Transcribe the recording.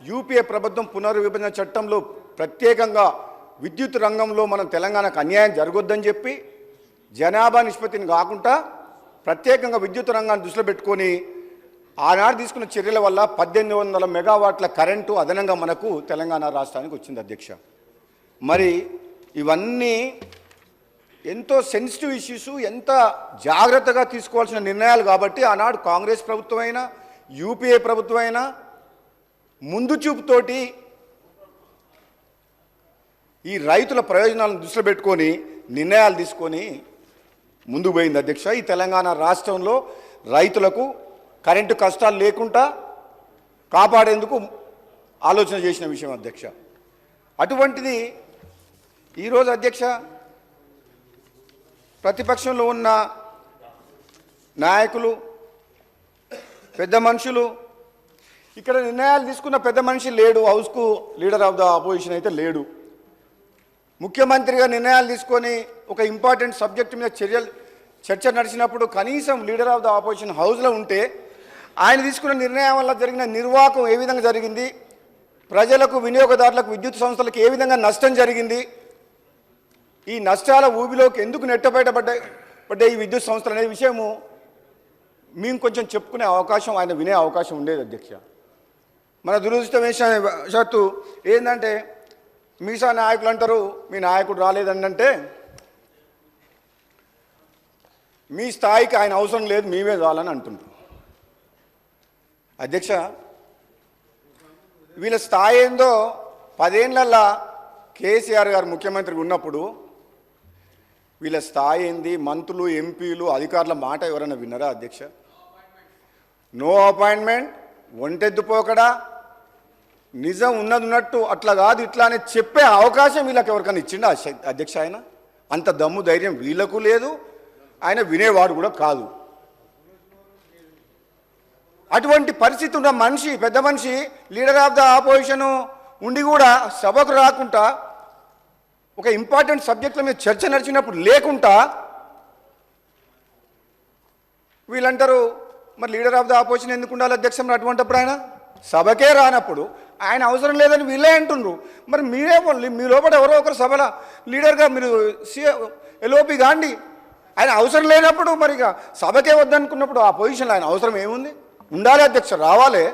UPA ప్రభుత్వం పునర్విభజన చట్టంలో ప్రత్యేకంగా విద్యుత్ రంగంలో మనం తెలంగాణకు అన్యాయం జరగొద్దని చెప్పి జనాభా నిష్పత్తిని కాకుండా ప్రత్యేకంగా విద్యుత్ రంగాన్ని దృష్టిలో పెట్టుకొని ఆనాడు తీసుకున్న చర్యల వల్ల 1800 మెగావాట్ల కరెంటు అదనంగా మనకు తెలంగాణ రాష్ట్రానికి వచ్చింది అధ్యక్ష. మరి ఇవన్నీ ఎంతో సెన్సిటివ్ ఇష్యూస్, ఎంత జాగ్రత్తగా తీసుకోవాల్సిన నిర్ణయాలు కాబట్టి ఆనాడు కాంగ్రెస్ ప్రభుత్వం అయినా యూపీఏ ప్రభుత్వం అయినా ముందు చూపుతోటి ఈ రైతుల ప్రయోజనాలను దృష్టిలో పెట్టుకొని నిర్ణయాలు తీసుకొని ముందుకు పోయింది అధ్యక్ష. ఈ తెలంగాణ రాష్ట్రంలో రైతులకు కరెంటు కష్టాలు లేకుండా కాపాడేందుకు ఆలోచన చేసిన విషయం అధ్యక్ష. అటువంటిది ఈరోజు అధ్యక్ష ప్రతిపక్షంలో ఉన్న నాయకులు, పెద్ద మనుషులు, ఇక్కడ నిర్ణయాలు తీసుకున్న పెద్ద మనిషి లేడు, హౌస్కు లీడర్ ఆఫ్ ద అపోజిషన్ అయితే లేడు. ముఖ్యమంత్రిగా నిర్ణయాలు తీసుకొని ఒక ఇంపార్టెంట్ సబ్జెక్టు మీద చర్చ నడిచినప్పుడు కనీసం లీడర్ ఆఫ్ ద ఆపోజిషన్ హౌస్లో ఉంటే ఆయన తీసుకున్న నిర్ణయం వల్ల జరిగిన నిర్వాహకం ఏ విధంగా జరిగింది, ప్రజలకు, వినియోగదారులకు, విద్యుత్ సంస్థలకు ఏ విధంగా నష్టం జరిగింది, ఈ నష్టాల ఊబిలోకి ఎందుకు నెట్టబయటపడ్డాయి ఈ విద్యుత్ సంస్థలు అనే విషయము మేము కొంచెం చెప్పుకునే అవకాశం, ఆయన వినే అవకాశం ఉండేది అధ్యక్ష. మన దురదృష్టవశాత్తు ఏంటంటే మీసా నాయకులు అంటారు మీ నాయకుడు రాలేదంటే మీ స్థాయికి ఆయన అవసరం లేదు, మేమే చాలని అంటుంటారు అధ్యక్ష. వీళ్ళ స్థాయి ఏందో 10 ఏళ్ళ కేసీఆర్ గారు ముఖ్యమంత్రిగా ఉన్నప్పుడు వీళ్ళ స్థాయి ఏంది, మంత్రులు, ఎంపీలు, అధికారుల మాట ఎవరైనా విన్నారా అధ్యక్ష? నో అపాయింట్మెంట్, ఒంటెద్దుపోకడా, నిజం ఉన్నట్టు అట్లా కాదు ఇట్లా అని చెప్పే అవకాశం వీళ్ళకి ఎవరికైనా ఇచ్చిండా అధ్యక్ష? ఆయన అంత దమ్ము ధైర్యం వీళ్ళకు లేదు, ఆయన వినేవాడు కూడా కాదు. అటువంటి పరిస్థితి ఉన్న మనిషి, పెద్ద మనిషి, లీడర్ ఆఫ్ ద ఆపోజిషన్ ఉండి కూడా సభకు రాకుండా ఒక ఇంపార్టెంట్ సబ్జెక్టుల మీద చర్చ నడిచినప్పుడు లేకుండా వీళ్ళంటారు మరి లీడర్ ఆఫ్ ద ఆపోజిషన్ ఎందుకు ఉండాలి అధ్యక్ష? మరి అటువంటిప్పుడు ఆయన సభకే రానప్పుడు ఆయన అవసరం లేదని వీళ్ళే అంటుండ్రు. మరి మీరే మీ లోపల ఎవరో ఒకరు సభలో లీడర్గా మీరు ఎల్ఓపి కాండి. ఆయన అవసరం లేనప్పుడు మరి ఇక సభకే వద్దనుకున్నప్పుడు ఆ పొజిషన్లో ఆయన అవసరం ఏముంది? ఉండాలి అధ్యక్ష, రావాలి.